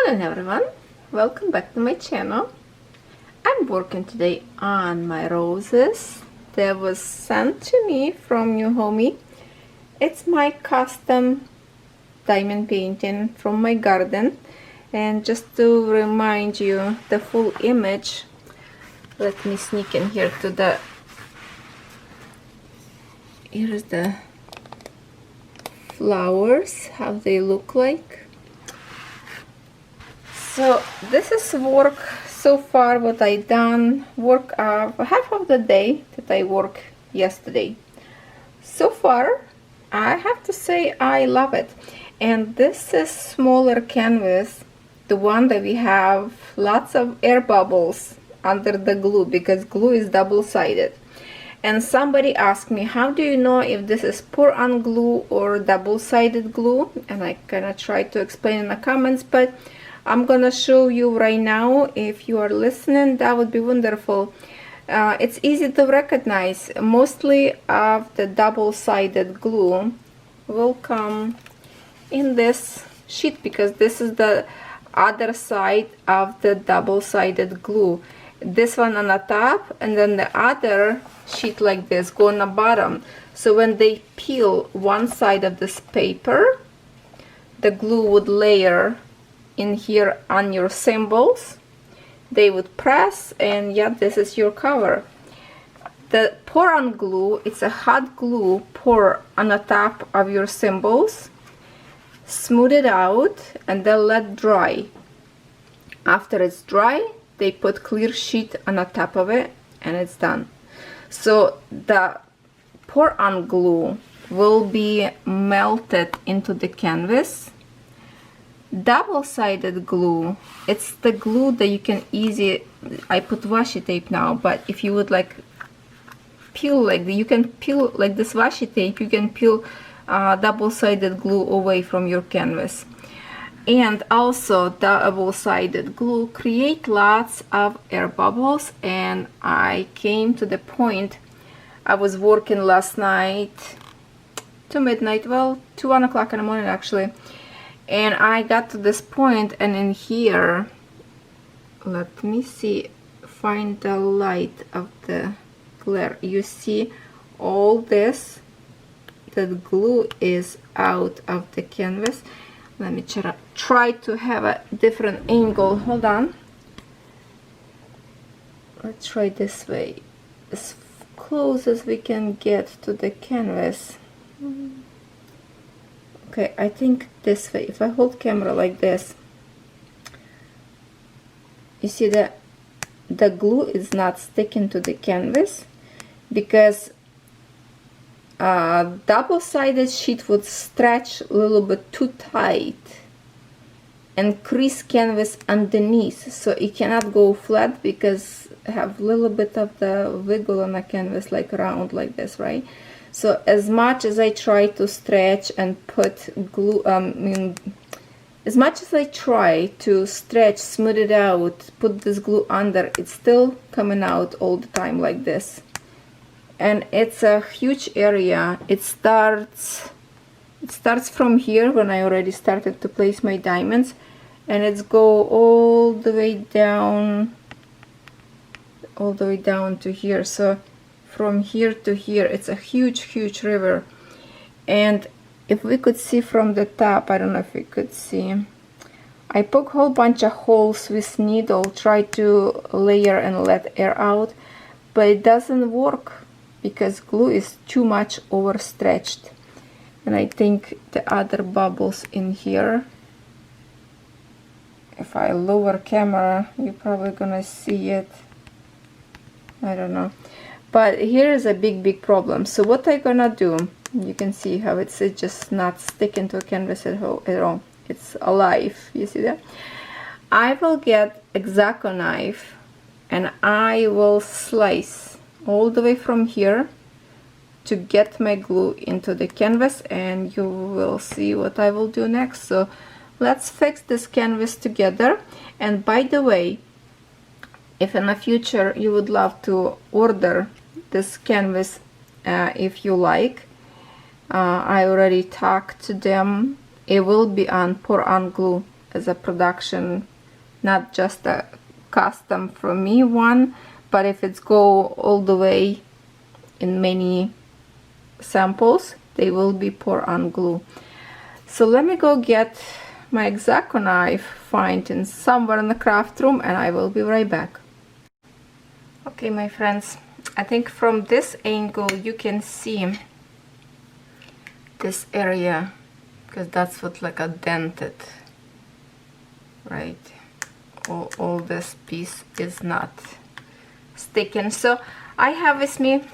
Hello everyone, welcome back to my channel. I'm working today on my roses that was sent to me from NEWHOMY. It's my custom diamond painting from my garden, and just to remind you the full image, let me sneak in here to the, here's the flowers, how they look like. So this is work so far what I done, work half of the day that I work yesterday. So far I have to say I love it. And this is smaller canvas, the one that we have lots of air bubbles under the glue, because glue is double-sided. And somebody asked me, how do you know if this is pour-on glue or double-sided glue? And I kind of try to explain in the comments, but I'm gonna show you right now. If you are listening, that would be wonderful. It's easy to recognize. Mostly of the double-sided glue will come in this sheet, because this is the other side of the double-sided glue. This one on the top, and then the other sheet like this go on the bottom. So when they peel one side of this paper, the glue would layer in here on your symbols. They would press, and yeah, this is your cover. The pour-on glue, it's a hot glue pour on the top of your symbols, smooth it out, and then let dry. After it's dry, they put clear sheet on the top of it, and it's done. So the pour-on glue will be melted into the canvas. Double-sided glue, it's the glue that you can easily, I put washi tape now, but if you would like peel like you can peel like this washi tape, you can peel double-sided glue away from your canvas. And also double-sided glue create lots of air bubbles, and I came to the point, I was working last night to midnight, well, to 1 o'clock in the morning actually, and I got to this point, and in here, let me see, find the light of the glare. You see all this, the glue is out of the canvas. Let me try to have a different angle. Hold on. Let's try this way, as close as we can get to the canvas. Okay, I think this way. If I hold camera like this, you see that the glue is not sticking to the canvas, because double-sided sheet would stretch a little bit too tight and crease canvas underneath, so it cannot go flat because have a little bit of the wiggle on the canvas, like round like this, right? So as much as I try to stretch and put glue, as much as I try to stretch, smooth it out, put this glue under, it's still coming out all the time like this. And it's a huge area. It starts from here when I already started to place my diamonds, and it's go all the way down to here. So from here to here, it's a huge river. And if we could see from the top, I don't know if we could see, I poke a whole bunch of holes with needle, try to layer and let air out, but it doesn't work because glue is too much overstretched. And I think the other bubbles in here, if I lower camera, you're probably gonna see it, I don't know. But here is a big problem. So what I'm gonna do, you can see how it's just not sticking to a canvas at all. It's alive, you see that? I will get X-Acto knife, and I will slice all the way from here to get my glue into the canvas, and you will see what I will do next. So let's fix this canvas together. And by the way, if in the future you would love to order this canvas, if you like, I already talked to them, it will be on pour-on glue. as a production, not just a custom from me one, but if it's go all the way in many samples, they will be poured on glue. So let me go get my X-Acto knife, find in somewhere in the craft room, and I will be right back. Okay, my friends, I think from this angle you can see this area, because that's what like a dented, right? All this piece is not sticking. So I have with me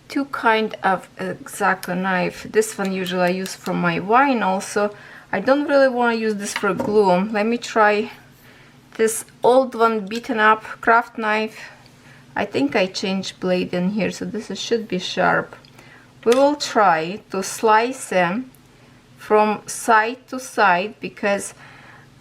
two kind of X-Acto knife. This one usually I use for my vinyl, so I don't really want to use this for glue. Let me try this old one, beaten up craft knife. I think I changed blade in here, so this should be sharp. We will try to slice them from side to side, because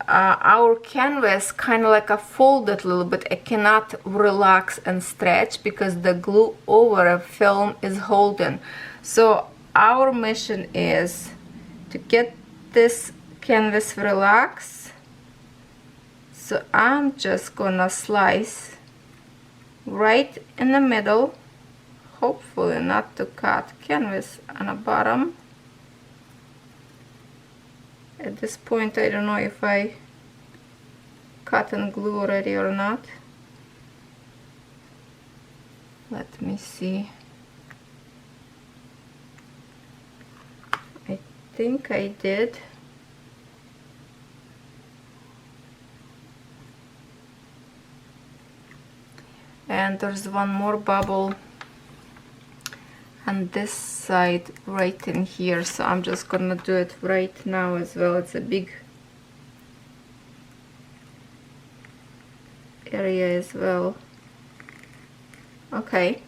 our canvas kind of like a folded a little bit. It cannot relax and stretch because the glue over a film is holding. So our mission is to get this canvas relaxed. So I'm just gonna slice right in the middle, hopefully not to cut canvas on the bottom. At this point I don't know if I cut and glue already or not. Let me see. I think I did. And there's one more bubble on this side right in here, so I'm just gonna do it right now as well. It's a big area as well. Okay,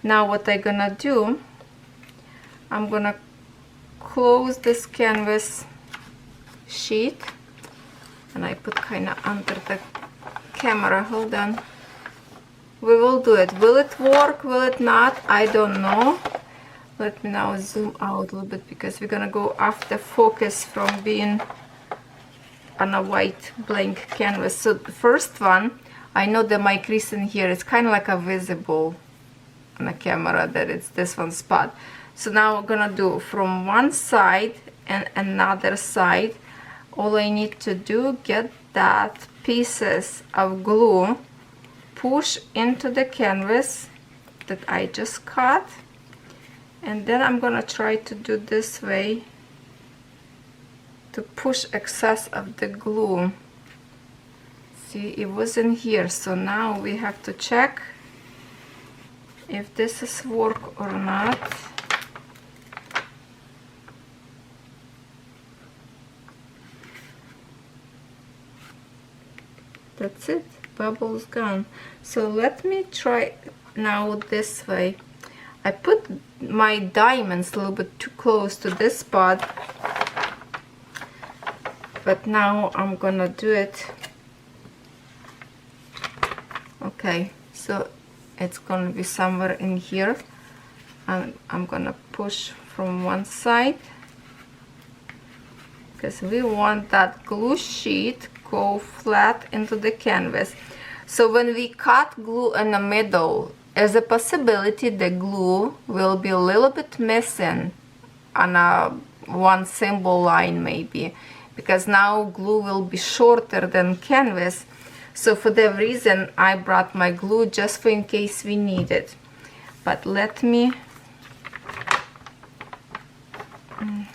now what I'm gonna do, I'm gonna close this canvas sheet, and I put kind of under the camera. Hold on. We will do it. Will it work? Will it not? I don't know. Let me now zoom out a little bit, because we're gonna go off the focus from being on a white blank canvas. So the first one, I know that my crease in here is kind of like a visible on the camera, that it's this one spot. So now we're gonna do from one side and another side. All I need to do, get that pieces of glue, push into the canvas that I just cut, and then I'm gonna try to do this way to push excess of the glue. See, it was in here, so now we have to check if this is work or not. That's it, bubble's gone. So let me try now this way. I put my diamonds a little bit too close to this spot, but now I'm gonna do it. Okay, so it's gonna be somewhere in here, and I'm gonna push from one side, because we want that glue sheet go flat into the canvas. So when we cut glue in the middle, there's a possibility the glue will be a little bit missing on a one symbol line maybe, because now glue will be shorter than canvas. So for that reason I brought my glue just for in case we need it. But let me,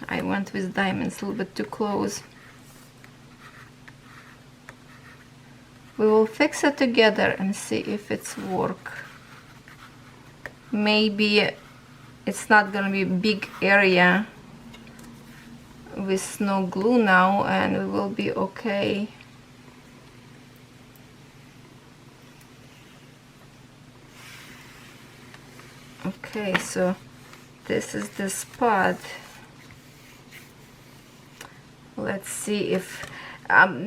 I went with diamonds a little bit too close. We will fix it together and see if it's work. Maybe it's not gonna be a big area with no glue now, and we will be okay. Okay, so this is the spot. Let's see if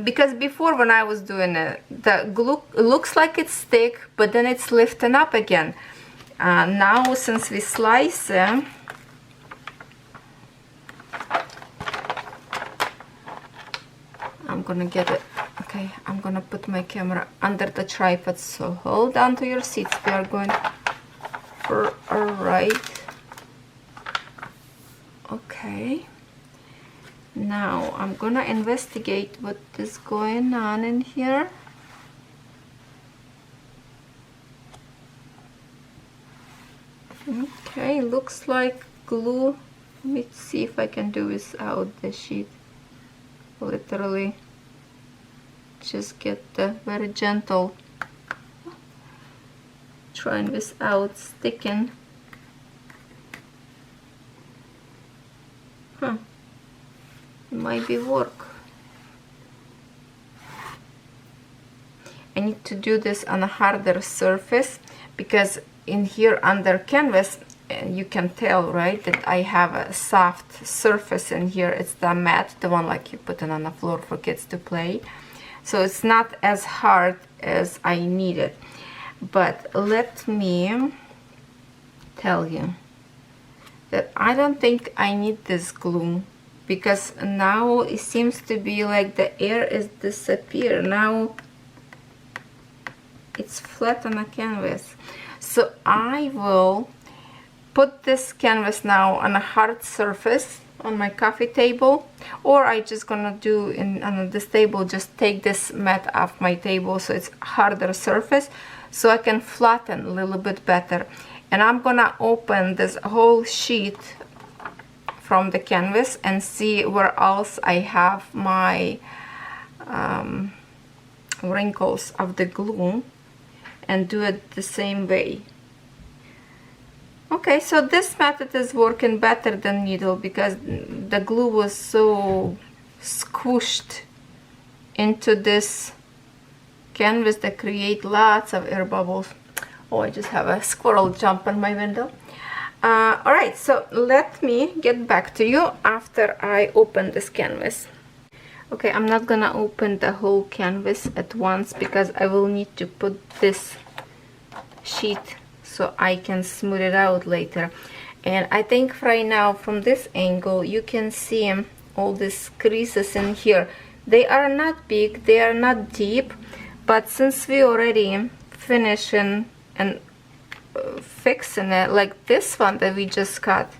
because before when I was doing it, the glue looks like it's thick, but then it's lifting up again. Now since we slice it, I'm gonna get it. Okay, I'm gonna put my camera under the tripod, so hold on to your seats. We are going for a ride. Okay, now I'm gonna investigate what is going on in here. Okay, looks like glue. Let me see if I can do without the sheet. Literally just get the very gentle, trying without sticking. It might be work. I need to do this on a harder surface because in here under canvas you can tell, right, that I have a soft surface in here. It's the mat, the one like you put it on the floor for kids to play. So it's not as hard as I need it. But let me tell you that I don't think I need this glue, because now it seems to be like the air is disappear. Now it's flat on a canvas. So I will put this canvas now on a hard surface on my coffee table, or I just gonna do on this table, just take this mat off my table so it's harder surface, so I can flatten a little bit better. And I'm gonna open this whole sheet from the canvas and see where else I have my wrinkles of the glue, and do it the same way. Okay, so this method is working better than needle because the glue was so squished into this canvas that create lots of air bubbles. Oh, I just have a squirrel jump on my window. Alright, so let me get back to you after I open this canvas. Okay, I'm not gonna open the whole canvas at once because I will need to put this sheet so I can smooth it out later. And I think right now from this angle you can see all these creases in here. They are not big, they are not deep, but since we already finishing and fixing it, like this one that we just cut,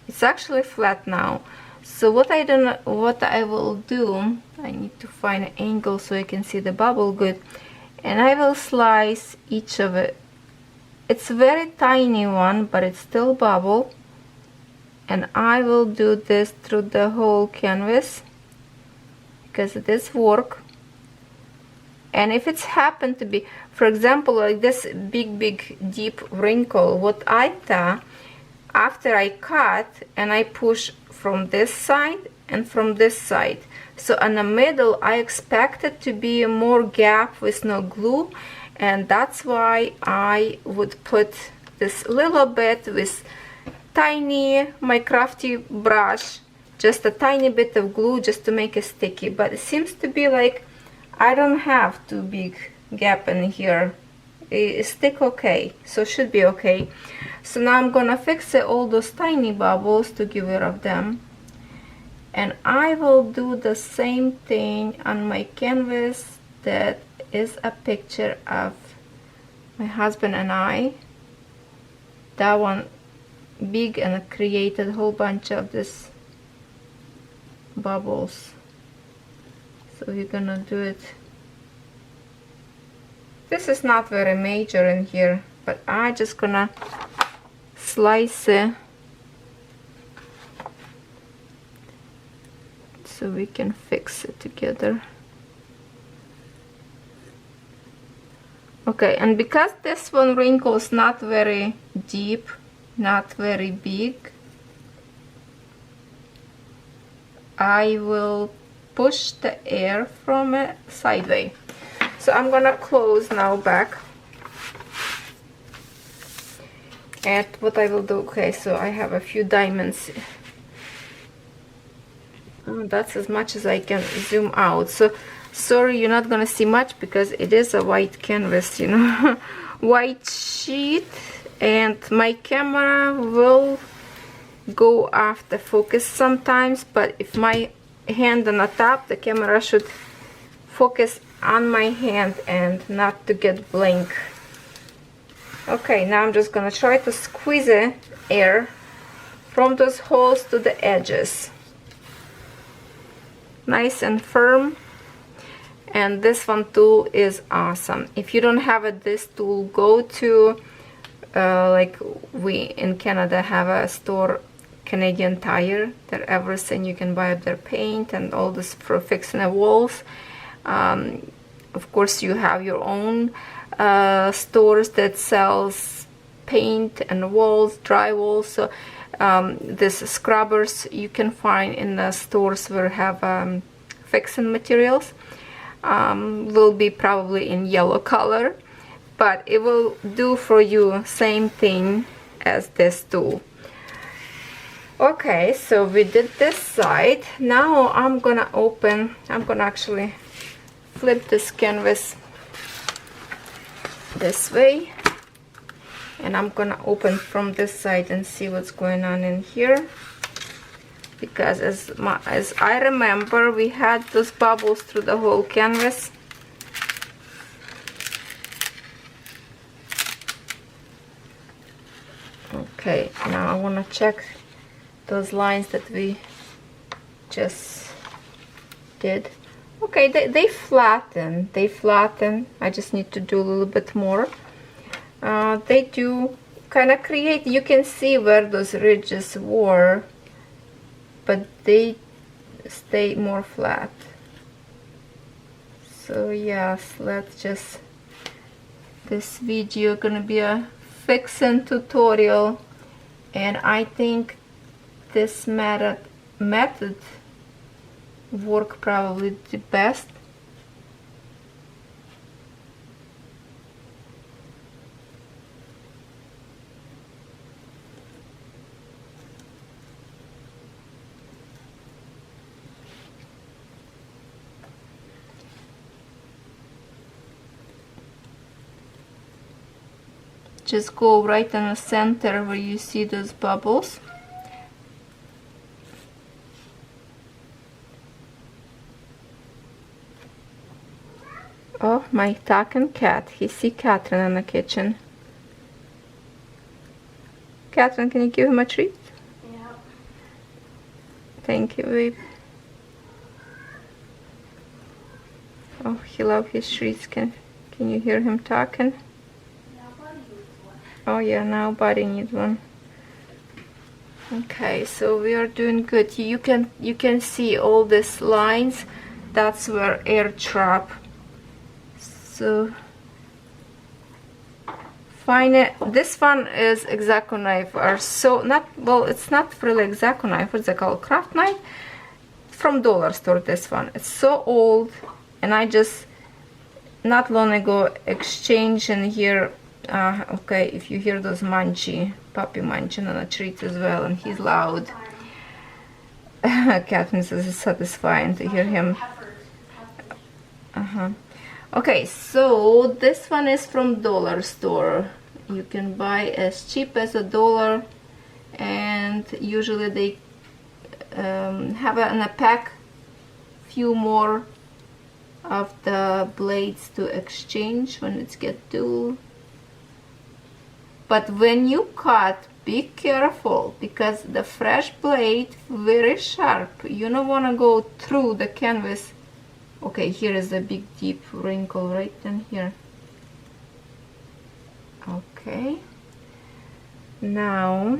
it's actually flat now. So what I will do, I need to find an angle so you can see the bubble good, and I will slice each of it. It's a very tiny one, but it's still bubble, and I will do this through the whole canvas because it is work. And if it's happened to be, for example, like this big deep wrinkle, what I do after I cut and I push from this side and from this side, so in the middle I expect it to be more gap with no glue, and that's why I would put this little bit with tiny, my crafty brush, just a tiny bit of glue just to make it sticky. But it seems to be like I don't have too big gap in here. It stick okay, so should be okay. So now I'm gonna fix it, all those tiny bubbles, to get rid of them. And I will do the same thing on my canvas that is a picture of my husband and I. That one big, and created a whole bunch of this bubbles. So we're gonna do it. This is not very major in here, but I just gonna slice it so we can fix it together. Okay, and because this one wrinkle is not very deep, not very big, I will push the air from it sideways. So I'm gonna close now back. And what I will do, okay, so I have a few diamonds. That's as much as I can zoom out. So sorry, you're not gonna see much because it is a white canvas, you know, white sheet, and my camera will go off the focus sometimes, but if my hand on the top, the camera should focus on my hand and not to get blank. Okay, now I'm just gonna try to squeeze air from those holes to the edges. Nice and firm. And this one tool is awesome. If you don't have this tool, go to like we in Canada have a store, Canadian Tire. They're everything. You can buy up their paint and all this for fixing the walls. Of course, you have your own stores that sells paint and walls, drywall. So these scrubbers you can find in the stores where have fixing materials. Will be probably in yellow color, but it will do for you same thing as this tool. Okay, so we did this side. Now I'm gonna actually flip this canvas this way, and I'm gonna open from this side and see what's going on in here, because as I remember, we had those bubbles through the whole canvas. Okay, now I want to check those lines that we just did. Okay, they flatten. I just need to do a little bit more. They do kind of create, you can see where those ridges were, but they stay more flat. So yes, let's just, this video gonna be a fixing tutorial, and I think this method work probably the best. Just go right in the center where you see those bubbles. Oh, my talking cat. He see Catherine in the kitchen. Catherine, can you give him a treat? Yeah. Thank you, babe. Oh, he loves his treats. Can you hear him talking? Oh yeah, now Buddy needs one. Okay, so we are doing good. You can see all these lines. That's where air trap. So find it. This one is X-Acto knife, or so not well. It's not really X-Acto knife. What's it called? Craft knife from dollar store. This one. It's so old, and I just not long ago exchanged in here. Okay, if you hear those puppy munching on a treat as well, and he's loud. Catherine says it's satisfying to hear him. Okay, so this one is from dollar store. You can buy as cheap as $1, and usually they have in a pack few more of the blades to exchange when it's get dull. But when you cut, be careful, because the fresh blade very sharp. You don't want to go through the canvas. Okay, here is a big deep wrinkle right in here. Okay, now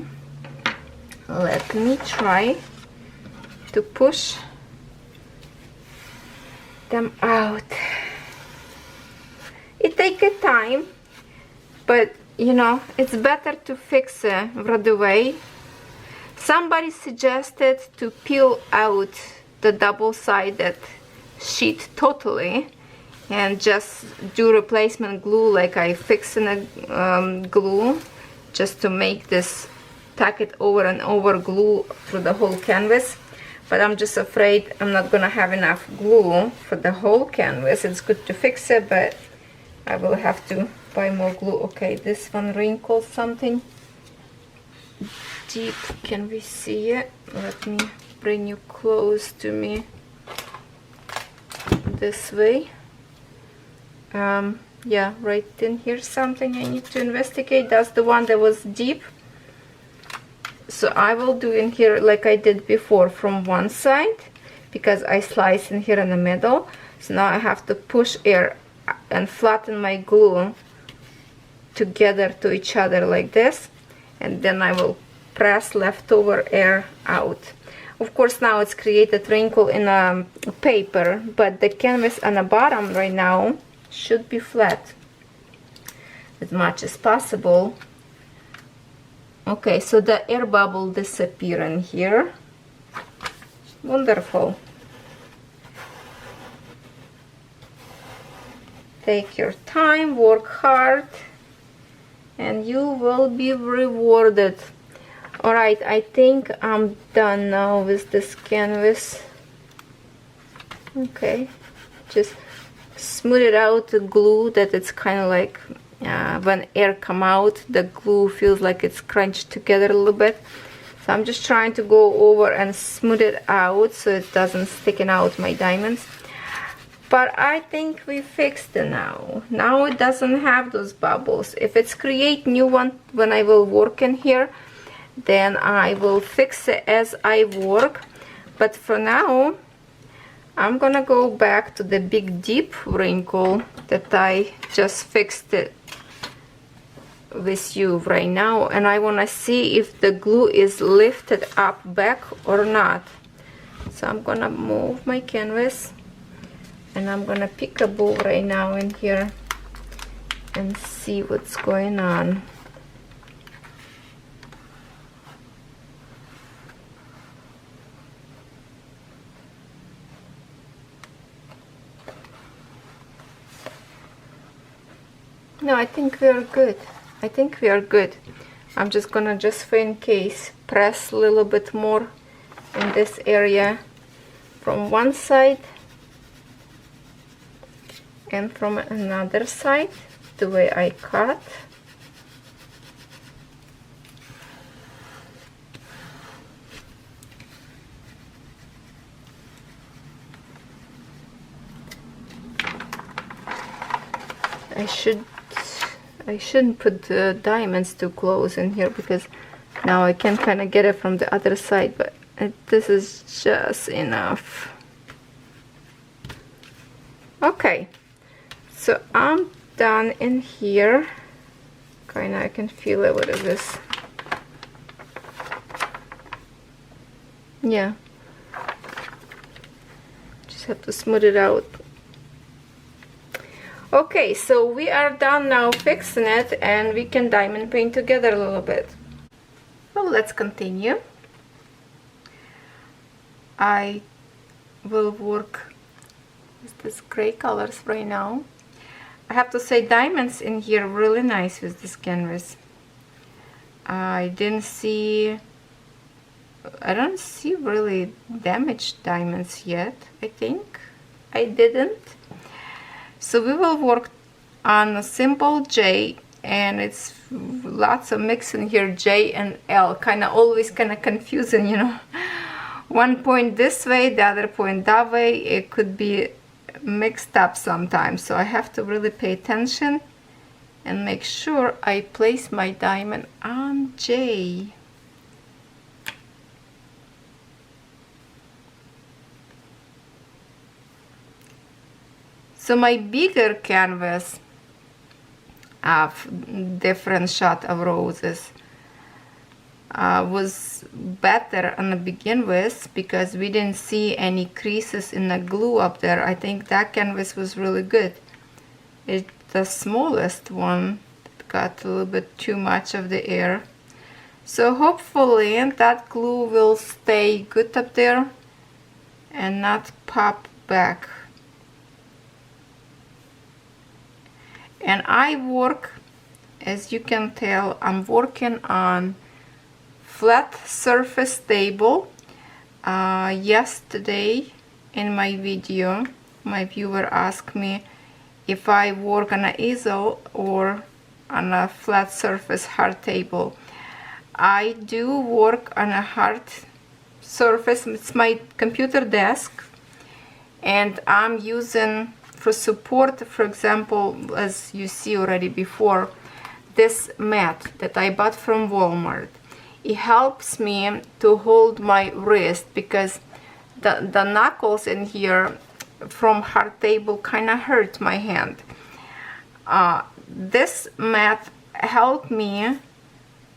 let me try to push them out. It takes a time, but you know, it's better to fix it right away. Somebody suggested to peel out the double-sided sheet totally and just do replacement glue like I fix in a glue, just to make this, tack it over and over glue through the whole canvas. But I'm just afraid I'm not gonna have enough glue for the whole canvas. It's good to fix it, but I will have to buy more glue. Okay, this one wrinkles something deep. Can we see it? Let me bring you close to me. this way. Yeah, right in here something I need to investigate. That's the one that was deep. So I will do in here like I did before from one side, because I slice in here in the middle. So now I have to push air and flatten my glue together to each other like this, and then I will press leftover air out. Of course, now it's created wrinkle in a paper, but the canvas on the bottom right now should be flat as much as possible. Okay, so the air bubble disappear in here. Wonderful. Take your time, work hard, and you will be rewarded. Alright, I think I'm done now with this canvas. Okay, just smooth it out the glue, that it's kind of like when air come out, the glue feels like it's crunched together a little bit. So I'm just trying to go over and smooth it out so it doesn't sticken out my diamonds. But I think we fixed it now. Now it doesn't have those bubbles. If it's create new one when I will work in here, then I will fix it as I work. But for now, I'm gonna go back to the big deep wrinkle that I just fixed it with you right now, and I want to see if the glue is lifted up back or not. So I'm gonna move my canvas, and I'm gonna pick a bowl right now in here and see what's going on. No, I think we are good. I think we are good. I'm just gonna, just for in case, press a little bit more in this area from one side and from another side, the way I cut. I shouldn't put the diamonds too close in here, because now I can kind of get it from the other side, but this is just enough. Okay, so I'm done in here. Kind of, I can feel it. What is this? Yeah, just have to smooth it out. Okay, so we are done now fixing it, and we can diamond paint together a little bit. Well, let's continue. I will work with this gray colors right now. I have to say, diamonds in here really nice with this canvas. I don't see really damaged diamonds yet. I think I didn't. So we will work on a simple J, and it's lots of mix in here, J and L, always confusing, you know. One point this way, the other point that way. It could be mixed up sometimes, so I have to really pay attention and make sure I place my diamond on J. So my bigger canvas of different shot of roses was better on the begin with, because we didn't see any creases in the glue up there. I think that canvas was really good. It's the smallest one that got a little bit too much of the air. So hopefully that glue will stay good up there and not pop back. And I work, as you can tell, I'm working on flat surface table. Yesterday in my video, my viewer asked me if I work on an easel or on a flat surface hard table. I do work on a hard surface. It's my computer desk, and I'm using for support, for example, as you see already before, this mat that I bought from Walmart. It helps me to hold my wrist because the knuckles in here from hard table kind of hurt my hand. This mat helped me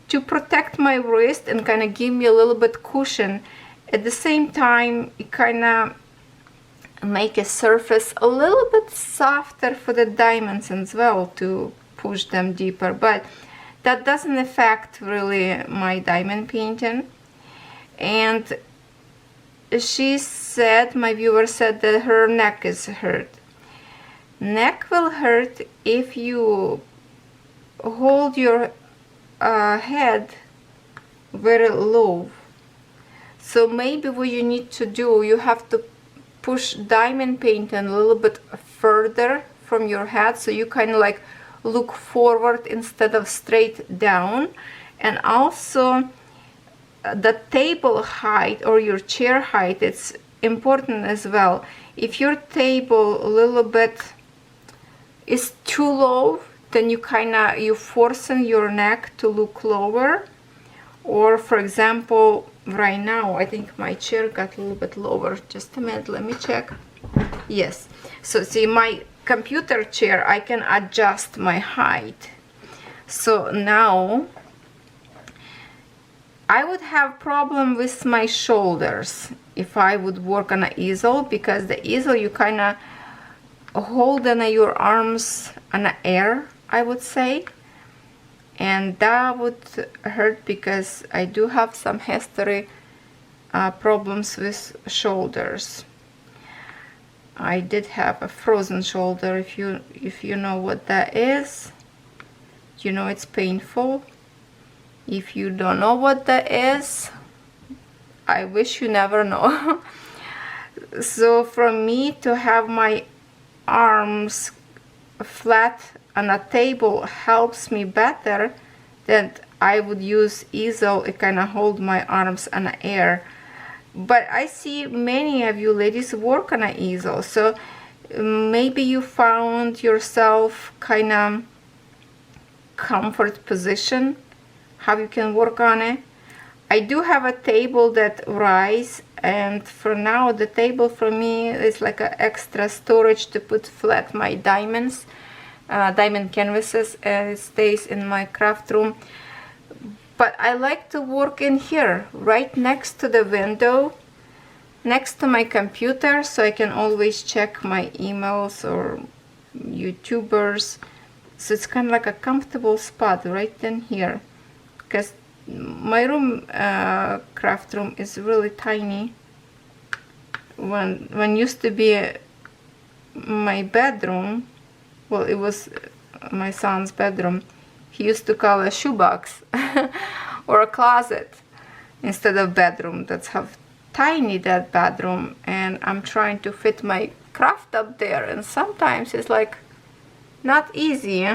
to protect my wrist and kind of give me a little bit cushion. At the same time, it kind of make a surface a little bit softer for the diamonds as well to push them deeper, but that doesn't affect really my diamond painting. And she said, my viewer said, that her neck is hurt. Neck will hurt if you hold your head very low. So maybe what you need to do, you have to push diamond painting a little bit further from your head, so you kind of like look forward instead of straight down. And also the table height or your chair height, it's important as well. If your table a little bit is too low, then you forcing your neck to look lower. Or for example, right now I think my chair got a little bit lower. Just a minute, let me check. Yes, so see, my computer chair, I can adjust my height. So now I would have problem with my shoulders if I would work on an easel, because the easel you kind of hold on your arms on the air, I would say, and that would hurt because I do have some history problems with shoulders. I did have a frozen shoulder. If you know what that is, you know it's painful. If you don't know what that is, I wish you never know. So for me to have my arms flat on a table helps me better than I would use easel. It kind of hold my arms on the air. But I see many of you ladies work on an easel, so maybe you found yourself kind of comfort position, how you can work on it. I do have a table that rise, and for now the table for me is like an extra storage to put flat my diamonds, diamond canvases, and it stays in my craft room. But I like to work in here, right next to the window, next to my computer, so I can always check my emails or YouTubers. So it's kind of like a comfortable spot right in here, because my room, craft room, is really tiny. When used to be my bedroom, well, it was my son's bedroom. He used to call a shoebox or a closet instead of bedroom. That's how tiny that bedroom, and I'm trying to fit my craft up there, and sometimes it's like not easy.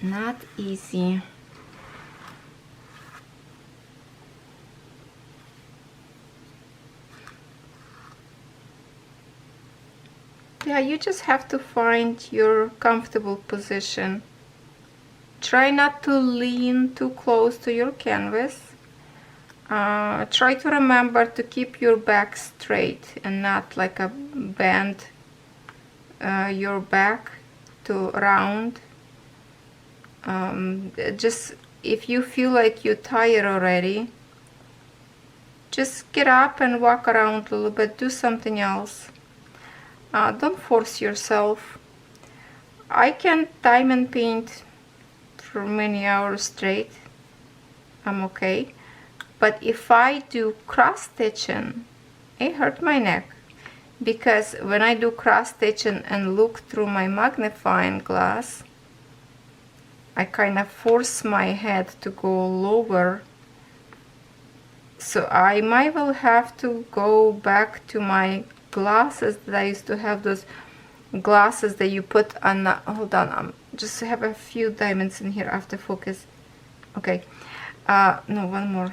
Not easy. Yeah, you just have to find your comfortable position. Try not to lean too close to your canvas. Try to remember to keep your back straight and not like a bend your back to round. Just if you feel like you're tired already, just get up and walk around a little bit, do something else. Don't force yourself. I can diamond paint for many hours straight. I'm okay. But if I do cross stitching, it hurt my neck, because when I do cross stitching and look through my magnifying glass, I kind of force my head to go lower. So I might well have to go back to my glasses that I used to have, those glasses that you put on the, hold on, just have a few diamonds in here after focus. Okay, no, one more.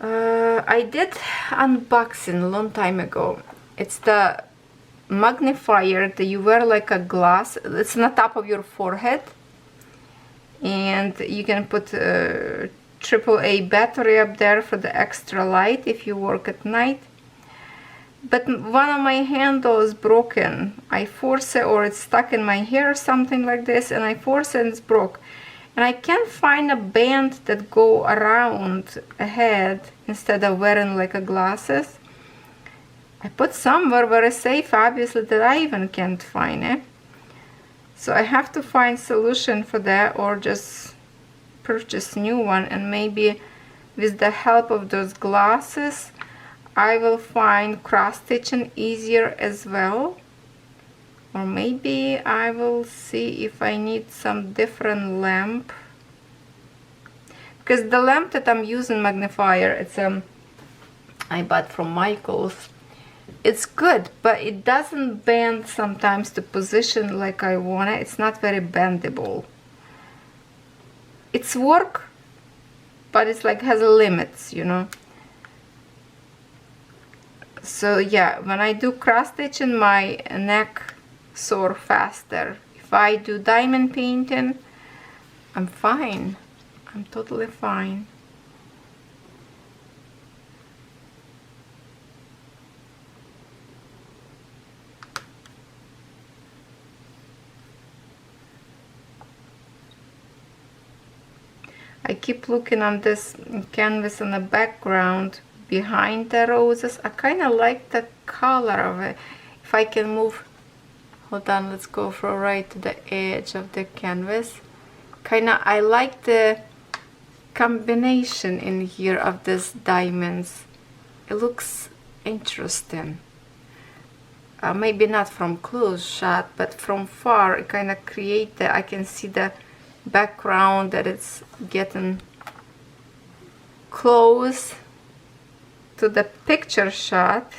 I did unboxing a long time ago. It's the magnifier that you wear like a glass. It's on the top of your forehead, and you can put a AAA battery up there for the extra light if you work at night. But one of my handles is broken. I force it, or it's stuck in my hair or something like this, and I force it and it's broke. And I can't find a band that go around a head instead of wearing like a glasses. I put somewhere very safe, obviously, that I even can't find it. So I have to find solution for that, or just purchase new one, and maybe with the help of those glasses I will find cross stitching easier as well. Or maybe I will see if I need some different lamp, because the lamp that I'm using, magnifier, it's I bought from Michael's. It's good, but it doesn't bend sometimes to position like I want it. It's not very bendable. It's work, but it's like has limits, you know. So yeah, when I do cross stitching, my neck sore faster. If I do diamond painting, I'm fine. I'm totally fine. I keep looking on this canvas in the background behind the roses. I kind of like the color of it. If I can move, hold on, let's go for right to the edge of the canvas. I like the combination in here of these diamonds. It looks interesting. Maybe not from close shot, but from far it kind of create the, I can see the background that it's getting close to the picture shot.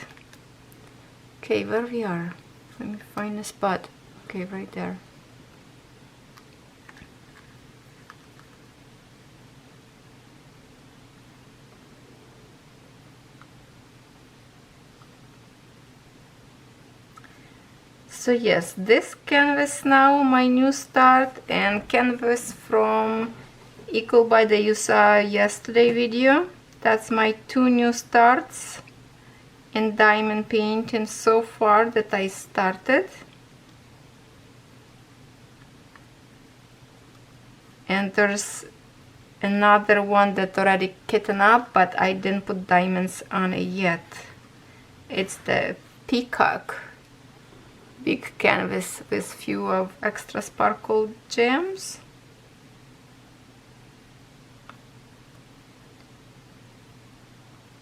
Okay, where we are, let me find a spot. Okay, right there. So yes, this canvas now, my new start, and canvas from Equal by the you saw yesterday video. That's my two new starts in diamond painting so far that I started. And there's another one that already kitten up, but I didn't put diamonds on it yet. It's the Peacock big canvas with few of extra sparkle gems.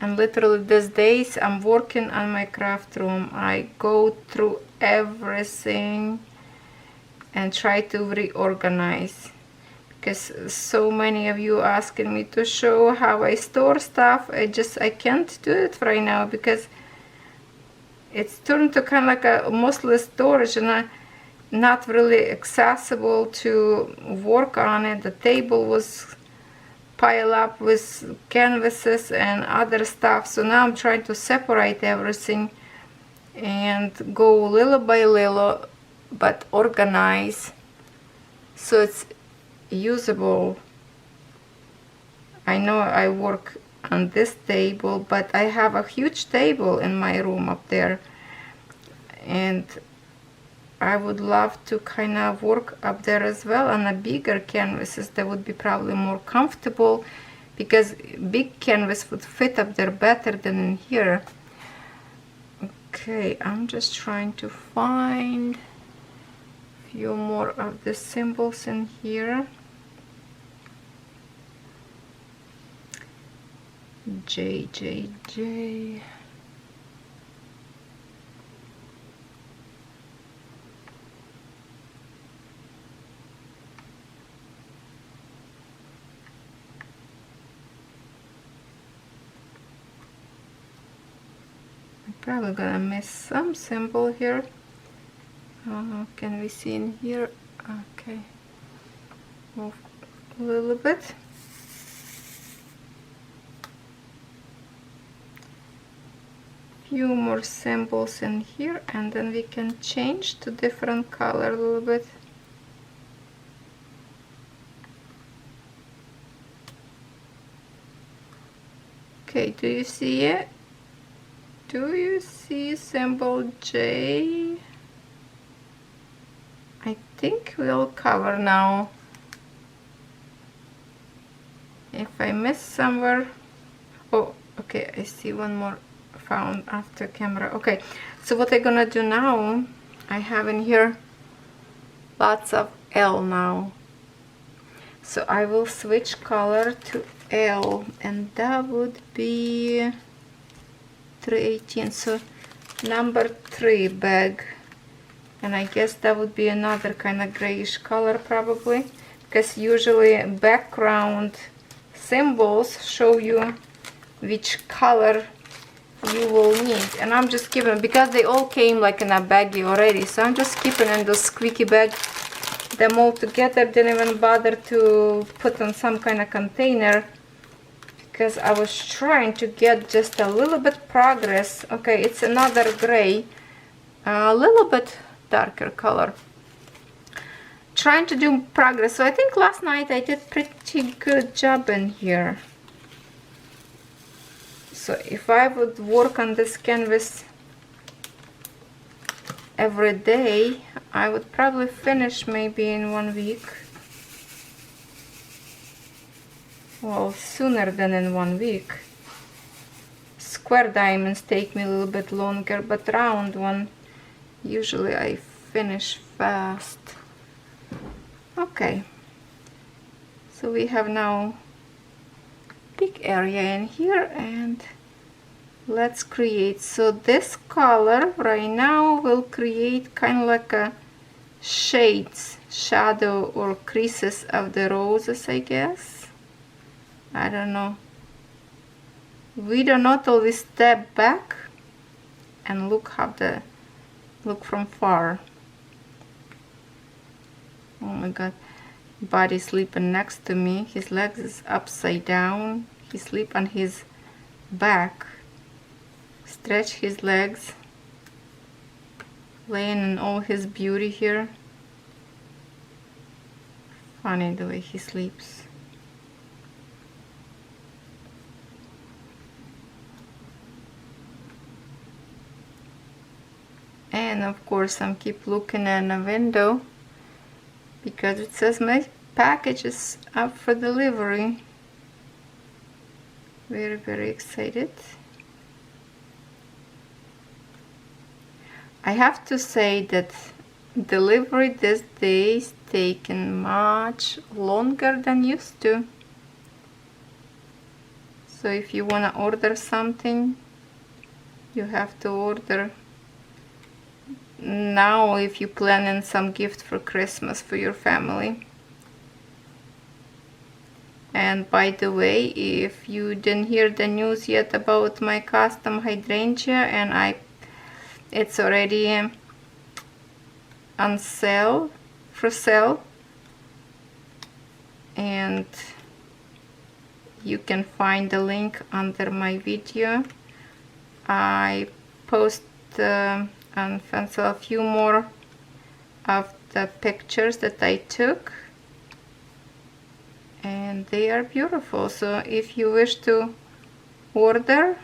And literally these days I'm working on my craft room. I go through everything and try to reorganize, because so many of you asking me to show how I store stuff. I can't do it right now because it's turned to kind of like a mostly storage and not really accessible to work on it. The table was piled up with canvases and other stuff, so now I'm trying to separate everything and go little by little, but organize so it's usable. I know I work on this table, but I have a huge table in my room up there, and I would love to kind of work up there as well on a bigger canvases. That would be probably more comfortable, because big canvas would fit up there better than in here. Okay, I'm just trying to find a few more of the symbols in here. J, J, J. I'm probably gonna miss some symbol here. Can we see in here? Okay, move a little bit. few more symbols in here, and then we can change to different color a little bit. Okay, do you see it? Do you see symbol J? I think we'll cover now. If I miss somewhere, oh, okay, I see one more found after camera. Okay, so what I'm gonna do now, I have in here lots of L now. So I will switch color to L, and that would be 318. So number 3 bag, and I guess that would be another kind of grayish color probably, because usually background symbols show you which color you will need, and I'm just keeping, because they all came like in a baggie already, so I'm just keeping in the squeaky bag them all together. Didn't even bother to put on some kind of container because I was trying to get just a little bit progress. Okay, it's another gray, a little bit darker color, trying to do progress. So I think last night I did pretty good job in here. So if I would work on this canvas every day, I would probably finish maybe in 1 week. Well, sooner than in 1 week. Square diamonds take me a little bit longer, but round one usually I finish fast. Okay, so we have now big area in here, and let's create. So this color right now will create kind of like a shades, shadow or creases of the roses, I guess. I don't know. We do not always step back and look from far. Oh my god, buddy sleeping next to me. His legs is upside down. He sleep on his back. Stretch his legs, laying in all his beauty here. Funny the way he sleeps. And of course I'm keep looking at a window because it says my package is up for delivery. Very, very excited. I have to say that delivery these days taking much longer than used to. So if you want to order something, you have to order now if you plan in some gift for Christmas for your family. And by the way, if you didn't hear the news yet about my custom hydrangea, and it's already on sale, for sale, and you can find the link under my video. I post on Fancel a few more of the pictures that I took, and they are beautiful. So if you wish to order,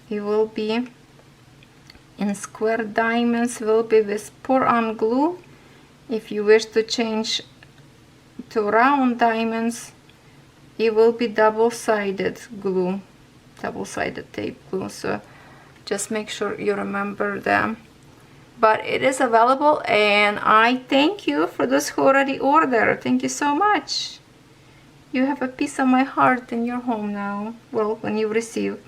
it will be in square diamonds, will be with pour-on glue. If you wish to change to round diamonds, it will be double-sided glue, double-sided tape glue. So just make sure you remember them. But it is available, and I thank you for those who already ordered. Thank you so much. You have a piece of my heart in your home now, well, when you receive.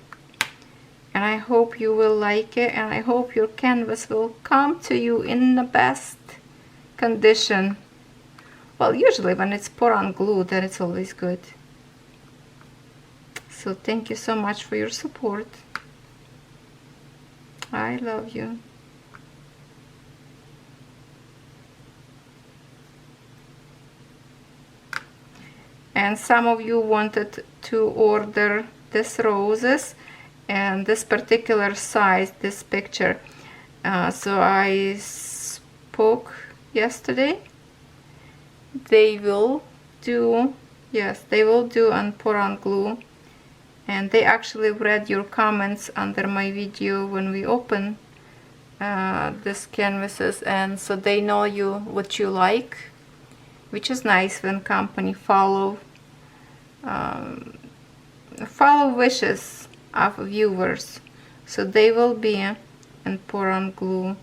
And I hope you will like it, and I hope your canvas will come to you in the best condition. Well, usually when it's pour-on glue, then it's always good. So thank you so much for your support. I love you. And some of you wanted to order these roses, and this particular size, this picture. So I spoke yesterday. They will do, yes, they will do and pour on glue. And they actually read your comments under my video when we open this canvases, and so they know you what you like, which is nice when company follow wishes of viewers. So they will be and pour on glue,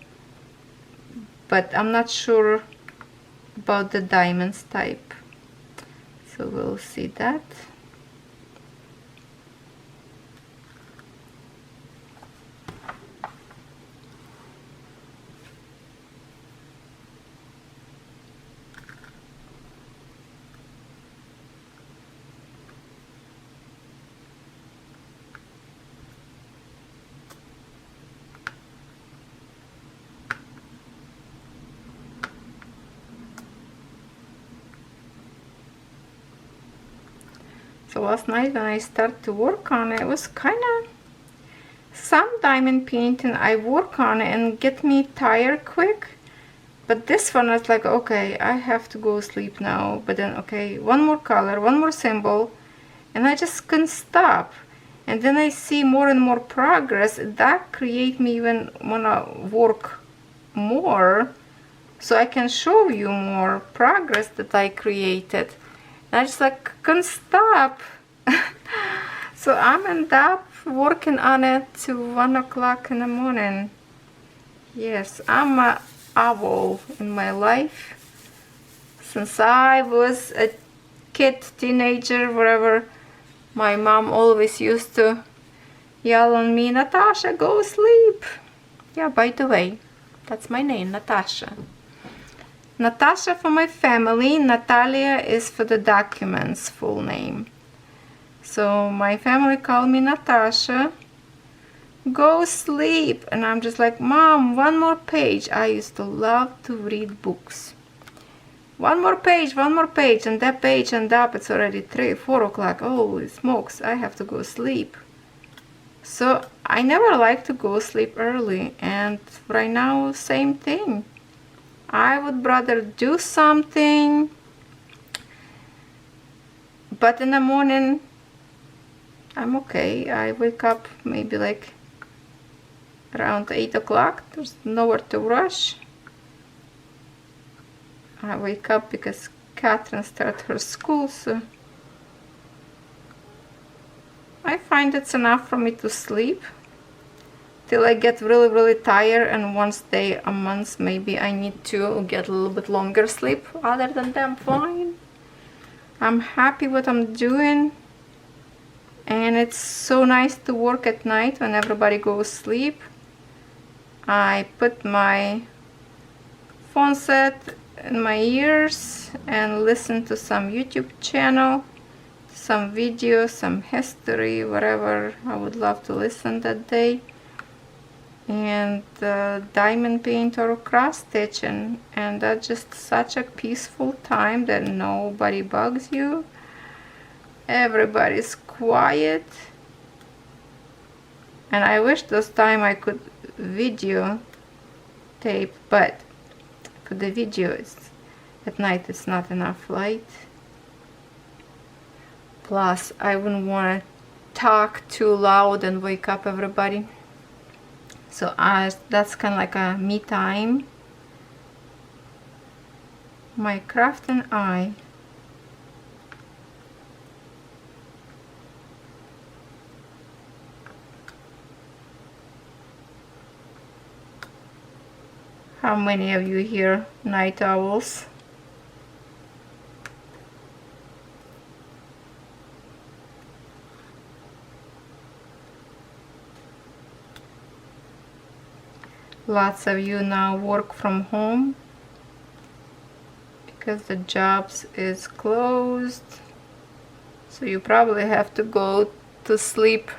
but I'm not sure about the diamonds type, so we'll see that. So last night when I started to work on it, it was kind of some diamond painting I work on it and get me tired quick, but this one is like, okay, I have to go sleep now, but then okay, one more color, one more symbol, and I just couldn't stop. And then I see more and more progress. That create me even wanna work more, so I can show you more progress that I created. I just like couldn't stop. So I'm end up working on it to 1 o'clock in the morning. Yes, I'm a owl in my life. Since I was a kid, teenager, whatever, my mom always used to yell on me, Natasha, go sleep. Yeah, by the way, that's my name, Natasha. Natasha for my family, Nataliya is for the documents, full name. So my family called me Natasha. Go sleep. And I'm just like, Mom, one more page. I used to love to read books. One more page, and that page end up, it's already 3, 4 o'clock. Holy smokes, I have to go sleep. So I never like to go sleep early, and right now, same thing. I would rather do something, but in the morning I'm okay. I wake up maybe like around 8 o'clock. There's nowhere to rush. I wake up because Catherine started her school, so I find it's enough for me to sleep till I get really tired, and once day a month maybe I need to get a little bit longer sleep. Other than that, I'm fine. I'm happy what I'm doing, and it's so nice to work at night when everybody goes sleep. I put my phone set in my ears and listen to some YouTube channel, some videos, some history, whatever I would love to listen that day. And diamond paint or cross stitching, and that's just such a peaceful time that nobody bugs you, everybody's quiet. And I wish this time I could video tape, but for the video at night it's not enough light, plus I wouldn't want to talk too loud and wake up everybody. So that's kind of like a me time. My crafting eye. How many of you here night owls? Lots of you now work from home because the jobs is closed, so you probably have to go to sleep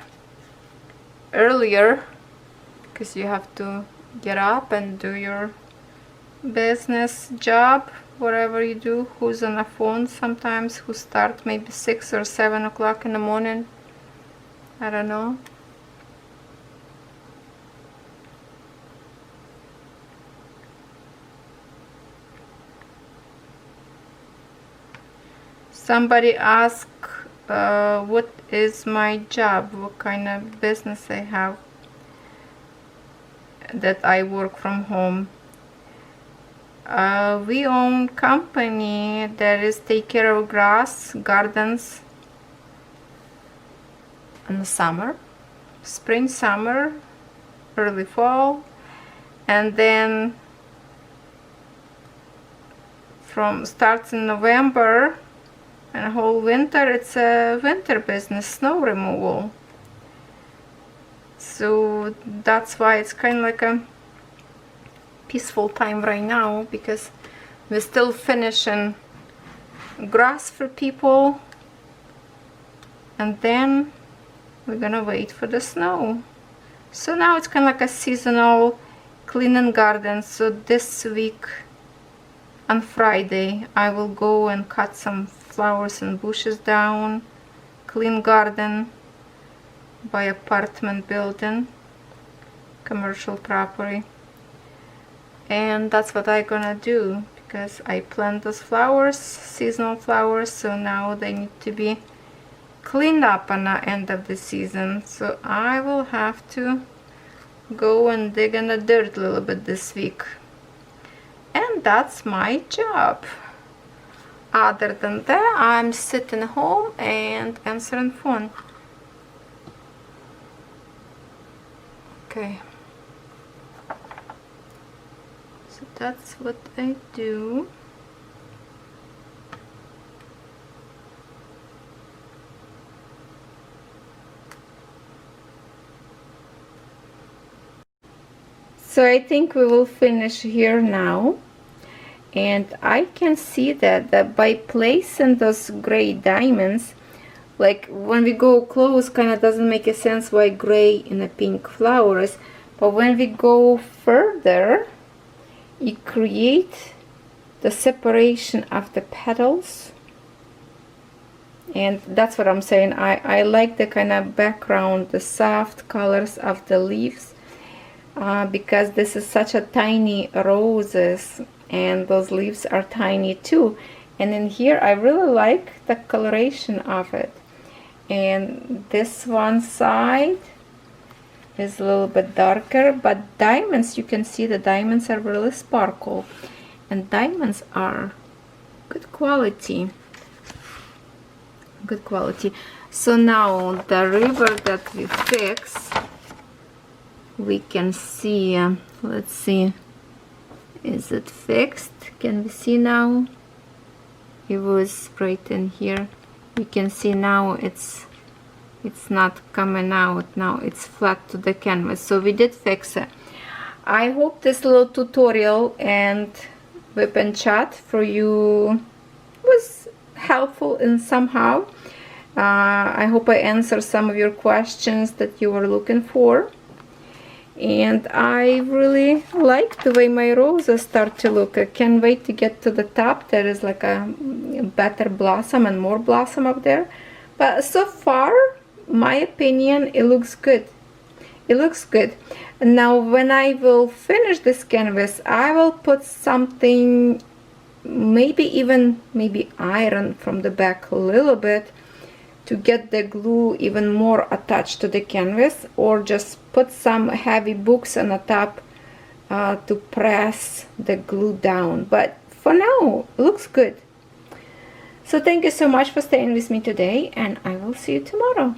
earlier because you have to get up and do your business job, whatever you do. Who's on the phone sometimes, who start maybe 6 or 7 o'clock in the morning, I don't know. Somebody asked what is my job, what kind of business I have, that I work from home. We own company that is take care of grass, gardens in the summer, spring, summer, early fall, and then from starts in November and whole winter, it's a winter business, snow removal. So that's why it's kind of like a peaceful time right now, because we're still finishing grass for people, and then we're gonna wait for the snow. So now it's kind of like a seasonal cleaning garden. So this week on Friday I will go and cut some flowers and bushes down, clean garden by apartment building, commercial property. And that's what I'm gonna do, because I plant those flowers, seasonal flowers, so now they need to be cleaned up on the end of the season. So I will have to go and dig in the dirt a little bit this week. And that's my job. Other than that, I'm sitting home and answering phone. Okay. So that's what I do. So I think we will finish here now. And I can see that by placing those gray diamonds, like when we go close, kind of doesn't make a sense why gray and the pink flowers, but when we go further, you create the separation of the petals. And that's what I'm saying. I like the kind of background, the soft colors of the leaves, because this is such a tiny roses, and those leaves are tiny too. And in here I really like the coloration of it. And this one side is a little bit darker, but diamonds, you can see the diamonds are really sparkle, and diamonds are good quality. Good quality. So now the river that we fix, we can see, let's see, is it fixed? Can we see now? It was right in here. You can see now it's not coming out. Now it's flat to the canvas. So we did fix it. I hope this little tutorial and whip and chat for you was helpful in somehow. I hope I answered some of your questions that you were looking for. And I really like the way my roses start to look. I can't wait to get to the top. There is like a better blossom and more blossom up there. But so far, my opinion, it looks good. It looks good. Now when I will finish this canvas, I will put something, maybe iron from the back a little bit, to get the glue even more attached to the canvas, or just put some heavy books on the top to press the glue down. But for now, it looks good. So thank you so much for staying with me today, and I will see you tomorrow.